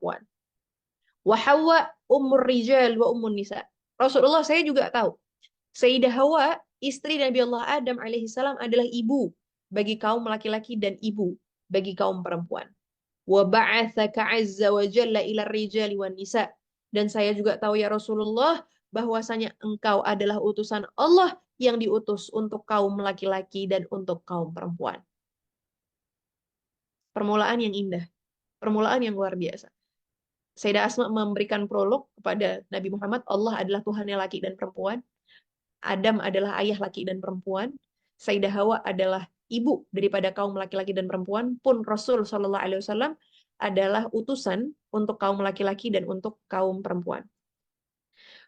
perempuan. Wa Hawa ummur rijal wa ummun nisa. Rasulullah saya juga tahu. Sayyidah Hawa, istri Nabi Allah Adam alaihissalam adalah ibu bagi kaum laki-laki dan ibu bagi kaum perempuan. Wa ba'atsaka azza wa jalla ila rijali wan nisa. Dan saya juga tahu ya Rasulullah bahwasanya engkau adalah utusan Allah yang diutus untuk kaum laki-laki dan untuk kaum perempuan. Permulaan yang indah, permulaan yang luar biasa. Sayyidah Asma memberikan prolog kepada Nabi Muhammad, Allah adalah Tuhannya laki dan perempuan. Adam adalah ayah laki dan perempuan. Sayyidah Hawa adalah ibu daripada kaum laki-laki dan perempuan. Pun Rasul Shallallahu Alaihi Wasallam adalah utusan untuk kaum laki-laki dan untuk kaum perempuan.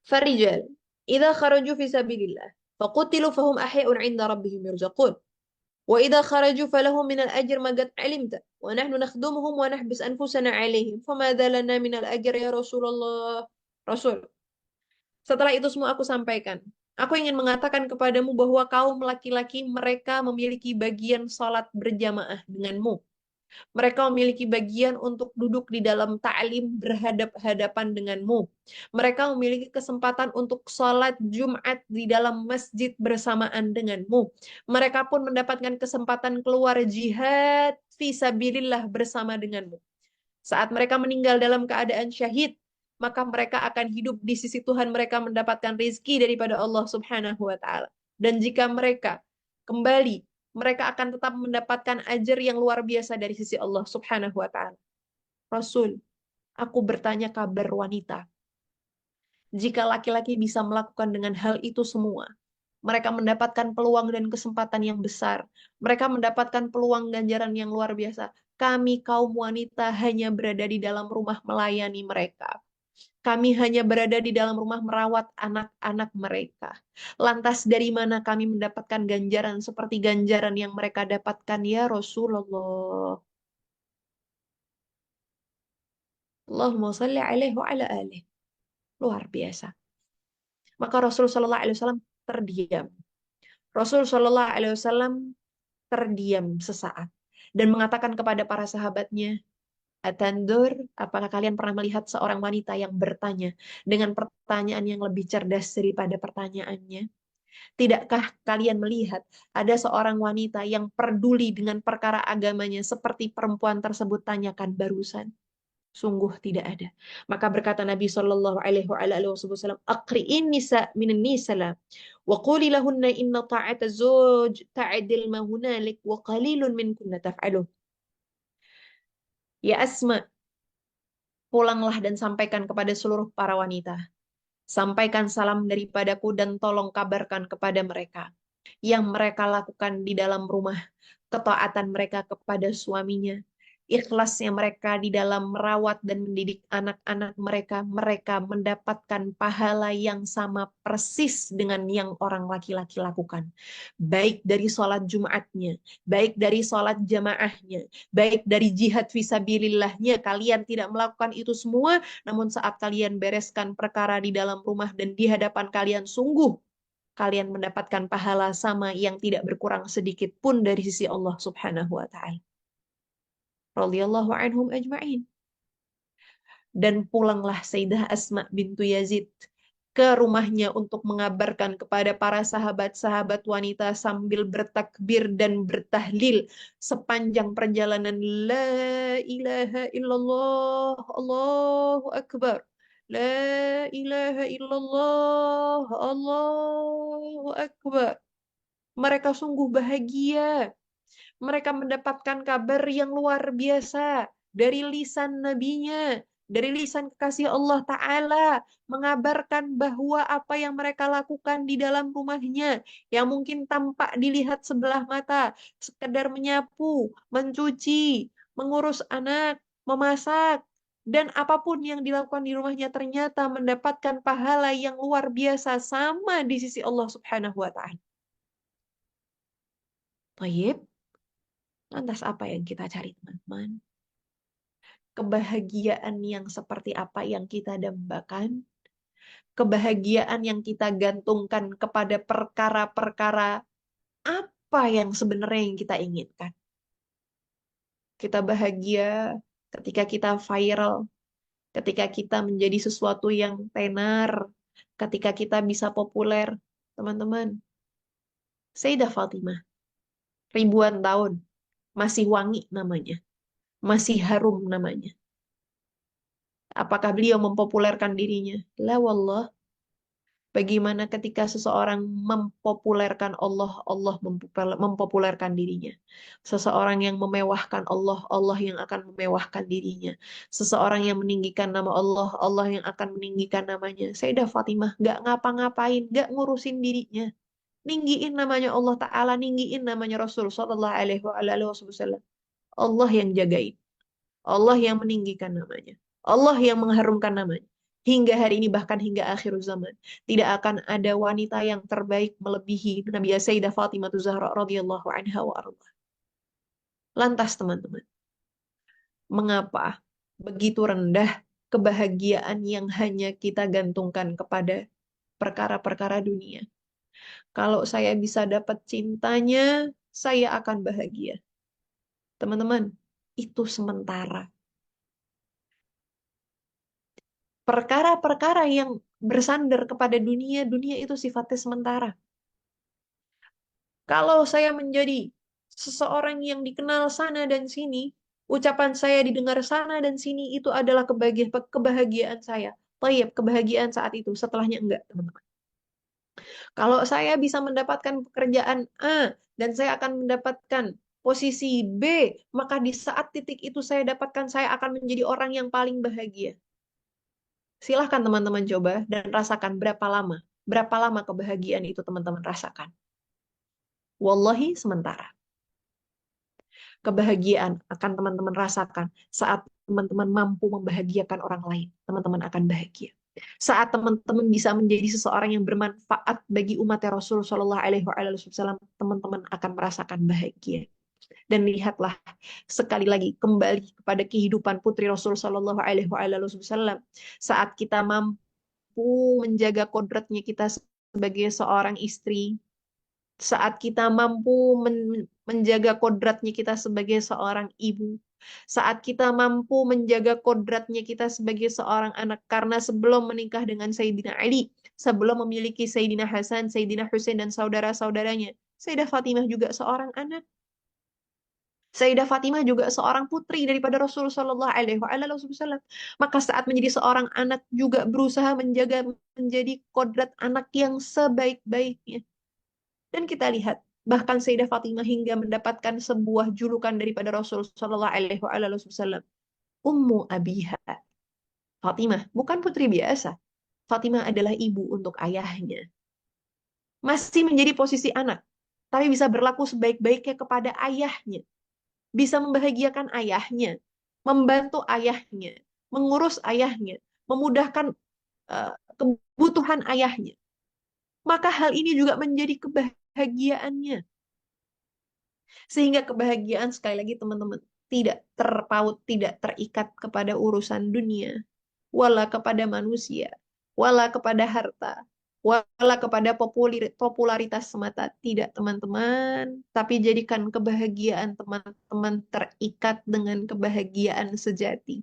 Farijal, idza kharaju fi sabilillah, faqutilu fahum ahya'un 'inda rabbihim yurzaqun. وإذا خرجوا فلهم من الأجر ما قد علمت ونحن نخدمهم ونحبس أنفسنا عليهم فماذا لنا من الأجر يا رسول الله. Rasul, setelah itu semua aku sampaikan. Aku ingin mengatakan kepadamu bahwa kaum laki-laki mereka memiliki bagian salat berjamaah denganmu. Mereka memiliki bagian untuk duduk di dalam ta'lim berhadap-hadapan denganmu. Mereka memiliki kesempatan untuk sholat Jumat di dalam masjid bersamaan denganmu. Mereka pun mendapatkan kesempatan keluar jihad fisabilillah bersama denganmu. Saat mereka meninggal dalam keadaan syahid, maka mereka akan hidup di sisi Tuhan, mereka mendapatkan rezeki daripada Allah Subhanahu wa taala. Dan jika mereka kembali, mereka akan tetap mendapatkan ajar yang luar biasa dari sisi Allah Subhanahu wa taala. Rasul, aku bertanya kabar wanita. Jika laki-laki bisa melakukan dengan hal itu semua, mereka mendapatkan peluang dan kesempatan yang besar. Mereka mendapatkan peluang ganjaran yang luar biasa. Kami kaum wanita hanya berada di dalam rumah melayani mereka. Kami hanya berada di dalam rumah merawat anak-anak mereka. Lantas dari mana kami mendapatkan ganjaran seperti ganjaran yang mereka dapatkan ya Rasulullah. Allahumma salli alaihi wa ala alihi. Luar biasa. Maka Rasul Shallallahu Alaihi Wasallam terdiam. Rasul Shallallahu Alaihi Wasallam terdiam sesaat dan mengatakan kepada para sahabatnya, Atandur, apakah kalian pernah melihat seorang wanita yang bertanya dengan pertanyaan yang lebih cerdas daripada pertanyaannya? Tidakkah kalian melihat ada seorang wanita yang peduli dengan perkara agamanya seperti perempuan tersebut tanyakan barusan? Sungguh tidak ada. Maka berkata Nabi Shallallahu Alaihi Wasallam, "Aqri'in nisa minan nisala, wa quli lahunna inna ta'ata zawj ta'dil ma hunalik wa qalilun minkunna taf'aluh." Ya Asma, pulanglah dan sampaikan kepada seluruh para wanita. Sampaikan salam daripadaku dan tolong kabarkan kepada mereka. Yang mereka lakukan di dalam rumah, ketaatan mereka kepada suaminya, ikhlasnya mereka di dalam merawat dan mendidik anak-anak mereka, mereka mendapatkan pahala yang sama persis dengan yang orang laki-laki lakukan. Baik dari sholat Jumatnya, baik dari sholat jamaahnya, baik dari jihad fisabilillahnya, kalian tidak melakukan itu semua, namun saat kalian bereskan perkara di dalam rumah dan di hadapan kalian, sungguh kalian mendapatkan pahala sama yang tidak berkurang sedikit pun dari sisi Allah Subhanahu wa taala. Radhiyallahu anhum ajma'in. Dan pulanglah Sayyidah Asma bintu Yazid ke rumahnya untuk mengabarkan kepada para sahabat-sahabat wanita sambil bertakbir dan bertahlil sepanjang perjalanan, La ilaha illallah, Allahu Akbar. La ilaha illallah, Allahu Akbar. Mereka sungguh bahagia. Mereka mendapatkan kabar yang luar biasa dari lisan nabinya, dari lisan kekasih Allah Ta'ala, mengabarkan bahwa apa yang mereka lakukan di dalam rumahnya, yang mungkin tampak dilihat sebelah mata, sekedar menyapu, mencuci, mengurus anak, memasak, dan apapun yang dilakukan di rumahnya ternyata mendapatkan pahala yang luar biasa sama di sisi Allah Subhanahu wa Ta'ala. Baik, lantas apa yang kita cari, teman-teman? Kebahagiaan yang seperti apa yang kita dambakan? Kebahagiaan yang kita gantungkan kepada perkara-perkara apa yang sebenarnya yang kita inginkan? Kita bahagia ketika kita viral ketika kita menjadi sesuatu yang tenar, ketika kita bisa populer, teman-teman, Sayyidah Fatimah, ribuan tahun, masih wangi namanya, masih harum namanya. Apakah beliau mempopulerkan dirinya? La wallah. Bagaimana ketika seseorang mempopulerkan Allah, Allah mempopulerkan dirinya. Seseorang yang memewahkan Allah, Allah yang akan memewahkan dirinya. Seseorang yang meninggikan nama Allah, Allah yang akan meninggikan namanya. Sayyidah Fatimah gak ngapa-ngapain, gak ngurusin dirinya. Ninggiin namanya Allah Ta'ala, ninggiin namanya Rasul Sallallahu Alaihi Wasallam. Allah yang jagain. Allah yang meninggikan namanya. Allah yang mengharumkan namanya. Hingga hari ini bahkan hingga akhir zaman. Tidak akan ada wanita yang terbaik melebihi Nabi Sayyidah Fatimah Zahra radhiyallahu anha wa arda. Lantas teman-teman, mengapa begitu rendah kebahagiaan yang hanya kita gantungkan kepada perkara-perkara dunia? Kalau saya bisa dapat cintanya, saya akan bahagia. Teman-teman, itu sementara. Perkara-perkara yang bersandar kepada dunia, dunia itu sifatnya sementara. Kalau saya menjadi seseorang yang dikenal sana dan sini, ucapan saya didengar sana dan sini, itu adalah kebahagiaan saya. Tayyib, kebahagiaan saat itu, setelahnya enggak, teman-teman. Kalau saya bisa mendapatkan pekerjaan A, dan saya akan mendapatkan posisi B, maka di saat titik itu saya dapatkan, saya akan menjadi orang yang paling bahagia. Silahkan teman-teman coba dan rasakan berapa lama. Berapa lama kebahagiaan itu teman-teman rasakan. Wallahi sementara. Kebahagiaan akan teman-teman rasakan saat teman-teman mampu membahagiakan orang lain. Teman-teman akan bahagia. Saat teman-teman bisa menjadi seseorang yang bermanfaat bagi umat Rasul Shallallahu Alaihi Wasallam, teman-teman akan merasakan bahagia. Dan lihatlah sekali lagi kembali kepada kehidupan putri Rasul Shallallahu Alaihi Wasallam saat kita mampu menjaga kodratnya kita sebagai seorang istri, saat kita mampu menjaga kodratnya kita sebagai seorang ibu, saat kita mampu menjaga kodratnya kita sebagai seorang anak, karena sebelum menikah dengan Sayyidina Ali, sebelum memiliki Sayyidina Hasan, Sayyidina Husain, dan saudara-saudaranya, Sayyidah Fatimah juga seorang anak. Sayyidah Fatimah juga seorang putri daripada Rasulullah Shallallahu Alaihi Wasallam. Maka saat menjadi seorang anak juga berusaha menjadi kodrat anak yang sebaik-baiknya. Dan kita lihat, bahkan Sayyidah Fatimah hingga mendapatkan sebuah julukan daripada Rasul Shallallahu Alaihi Wasallam, Ummu Abiha. Fatimah bukan putri biasa. Fatimah adalah ibu untuk ayahnya. Masih menjadi posisi anak, tapi bisa berlaku sebaik-baiknya kepada ayahnya. Bisa membahagiakan ayahnya, membantu ayahnya, mengurus ayahnya, memudahkan kebutuhan ayahnya. Maka hal ini juga menjadi kebahagiaannya. Sehingga kebahagiaan, sekali lagi teman-teman, tidak terpaut, tidak terikat kepada urusan dunia, wala kepada manusia, wala kepada harta, wala kepada popularitas semata. Tidak, teman-teman. Tapi jadikan kebahagiaan teman-teman terikat dengan kebahagiaan sejati.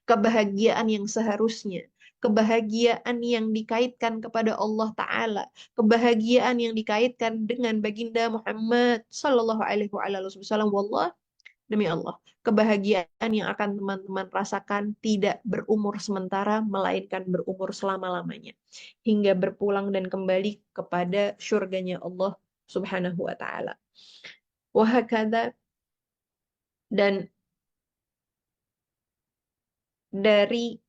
Kebahagiaan yang seharusnya. Kebahagiaan yang dikaitkan kepada Allah Ta'ala. Kebahagiaan yang dikaitkan dengan baginda Muhammad Sallallahu Alaihi Wasallam. Wallah, demi Allah, kebahagiaan yang akan teman-teman rasakan tidak berumur sementara, melainkan berumur selama-lamanya. Hingga berpulang dan kembali kepada surganya Allah Subhanahu wa Ta'ala. Wahakada, dan dari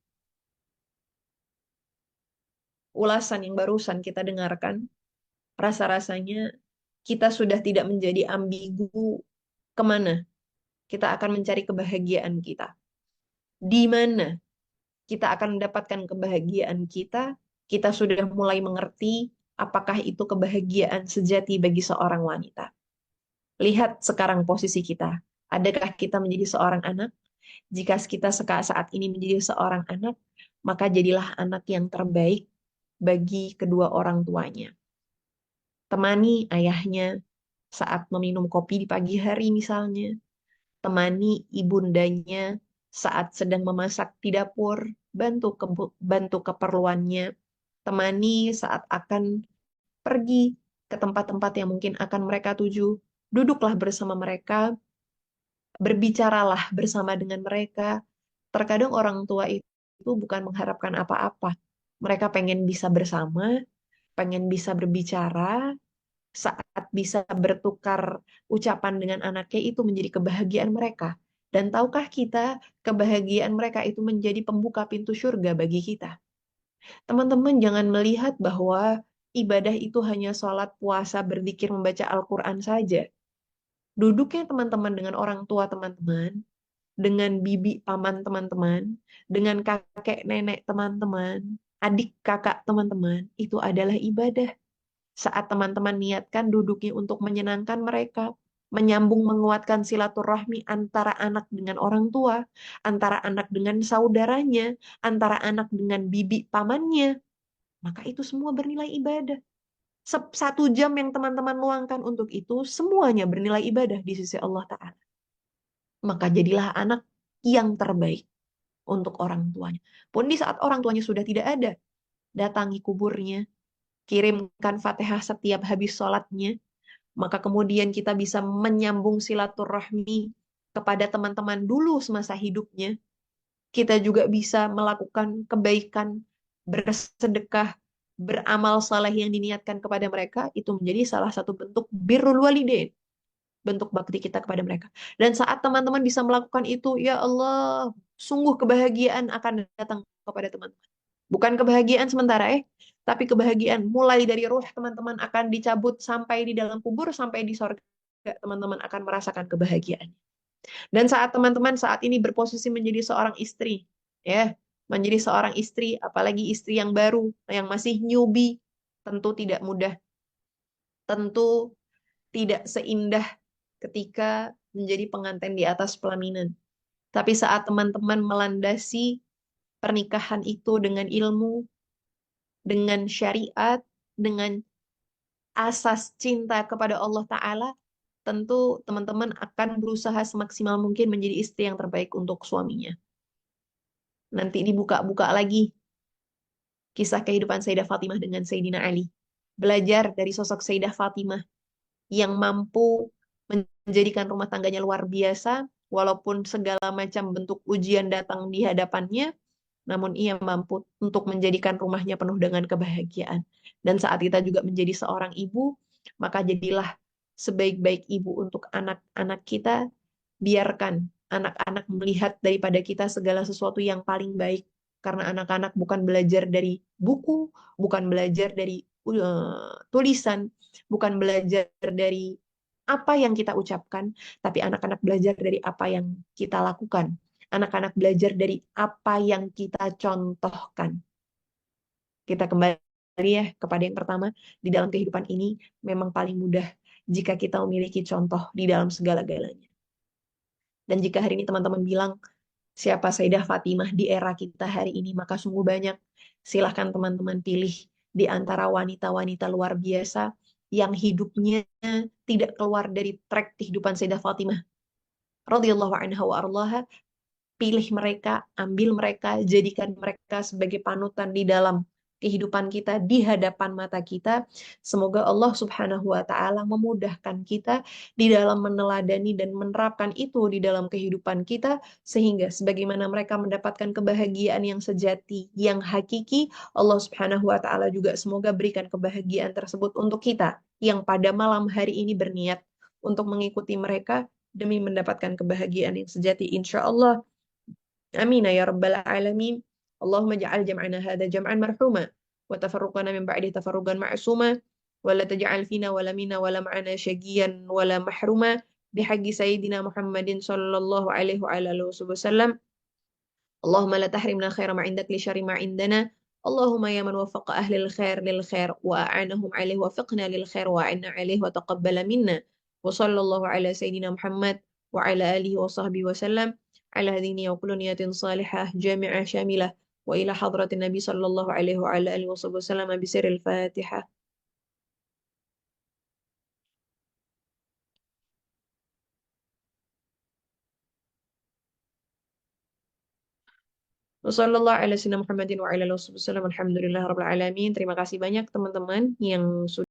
ulasan yang barusan kita dengarkan, rasa-rasanya kita sudah tidak menjadi ambigu kemana kita akan mencari kebahagiaan kita. Di mana kita akan mendapatkan kebahagiaan kita, kita sudah mulai mengerti apakah itu kebahagiaan sejati bagi seorang wanita. Lihat sekarang posisi kita. Adakah kita menjadi seorang anak? Jika kita saat ini menjadi seorang anak, maka jadilah anak yang terbaik bagi kedua orang tuanya. Temani ayahnya saat meminum kopi di pagi hari misalnya. Temani ibundanya Saat sedang memasak di dapur, bantu keperluannya. Temani saat akan pergi ke tempat-tempat yang mungkin akan mereka tuju. Duduklah bersama mereka, berbicaralah bersama dengan mereka. Terkadang orang tua itu bukan mengharapkan apa-apa. Mereka pengen bisa bersama, pengen bisa berbicara, saat bisa bertukar ucapan dengan anaknya itu menjadi kebahagiaan mereka. Dan tahukah kita, kebahagiaan mereka itu menjadi pembuka pintu surga bagi kita. Teman-teman jangan melihat bahwa ibadah itu hanya sholat, puasa, berzikir, membaca Al-Quran saja. Duduknya teman-teman dengan orang tua teman-teman, dengan bibi paman teman-teman, dengan kakek nenek teman-teman, adik kakak teman-teman, itu adalah ibadah. Saat teman-teman niatkan duduknya untuk menyenangkan mereka, menyambung menguatkan silaturahmi antara anak dengan orang tua, antara anak dengan saudaranya, antara anak dengan bibi pamannya, maka itu semua bernilai ibadah. 1 jam yang teman-teman luangkan untuk itu, semuanya bernilai ibadah di sisi Allah Ta'ala. Maka jadilah anak yang terbaik untuk orang tuanya. Pun di saat orang tuanya sudah tidak ada, datangi kuburnya, kirimkan Fatihah setiap habis sholatnya, maka kemudian kita bisa menyambung silaturahmi kepada teman-teman dulu semasa hidupnya. Kita juga bisa melakukan kebaikan, bersedekah, beramal saleh yang diniatkan kepada mereka, itu menjadi salah satu bentuk birrul walidain, bentuk bakti kita kepada mereka. Dan saat teman-teman bisa melakukan itu, ya Allah, sungguh kebahagiaan akan datang kepada teman-teman. Bukan kebahagiaan sementara, tapi kebahagiaan mulai dari ruh teman-teman akan dicabut sampai di dalam kubur, sampai di sorga, teman-teman akan merasakan kebahagiaan. Dan saat teman-teman saat ini berposisi menjadi seorang istri, ya, menjadi seorang istri, apalagi istri yang baru, yang masih newbie, tentu tidak mudah, tentu tidak seindah ketika menjadi pengantin di atas pelaminan. Tapi saat teman-teman melandasi pernikahan itu dengan ilmu, dengan syariat, dengan asas cinta kepada Allah Ta'ala, tentu teman-teman akan berusaha semaksimal mungkin menjadi istri yang terbaik untuk suaminya. Nanti dibuka-buka lagi kisah kehidupan Sayyidah Fatimah dengan Sayyidina Ali. Belajar dari sosok Sayyidah Fatimah yang mampu menjadikan rumah tangganya luar biasa, walaupun segala macam bentuk ujian datang di hadapannya, namun ia mampu untuk menjadikan rumahnya penuh dengan kebahagiaan. Dan saat kita juga menjadi seorang ibu, maka jadilah sebaik-baik ibu untuk anak-anak kita, biarkan anak-anak melihat daripada kita segala sesuatu yang paling baik. Karena anak-anak bukan belajar dari buku, bukan belajar dari tulisan, bukan belajar dari apa yang kita ucapkan, tapi anak-anak belajar dari apa yang kita lakukan. Anak-anak belajar dari apa yang kita contohkan. Kita kembali ya kepada yang pertama, di dalam kehidupan ini memang paling mudah jika kita memiliki contoh di dalam segala-galanya. Dan jika hari ini teman-teman bilang, siapa Sayyidah Fatimah di era kita hari ini, maka sungguh banyak. Silahkan teman-teman pilih di antara wanita-wanita luar biasa yang hidupnya tidak keluar dari trek kehidupan Sayyidah Fatimah radhiyallahu anha wa arlaha. Pilih mereka, ambil mereka, jadikan mereka sebagai panutan di dalam kehidupan kita, di hadapan mata kita. Semoga Allah Subhanahu wa Ta'ala memudahkan kita di dalam meneladani dan menerapkan itu di dalam kehidupan kita, sehingga sebagaimana mereka mendapatkan kebahagiaan yang sejati, yang hakiki, Allah Subhanahu wa Ta'ala juga semoga berikan kebahagiaan tersebut untuk kita yang pada malam hari ini berniat untuk mengikuti mereka demi mendapatkan kebahagiaan yang sejati, insya Allah. آمين يا رب العالمين. اللهم اجعل جمعنا هذا جمعا مرحوما وتفرقنا من بعده تفرقا معصوما ولا تجعل فينا ولا منا ولا معنا شقيا ولا محروما بحق سيدنا محمد صلى الله عليه وعلى آله وسلم. اللهم لا تحرمنا خير ما عندك لشر ما عندنا. اللهم يا من وفق أهل الخير للخير وأعانهم عليه وفقنا للخير وأعنا عليه وتقبل منا. وصلى الله على سيدنا محمد وعلى آله وصحبه وسلم على هذه النية وكل نية صالحة جامعة شاملة وإلى حضرة النبي صلى الله عليه وعلى آله وصحبه وسلم بسر الفاتحة. Wassalamualaikum warahmatullahi wabarakatuh. Alhamdulillah rabbil alamin. Terima kasih banyak teman-teman yang sudah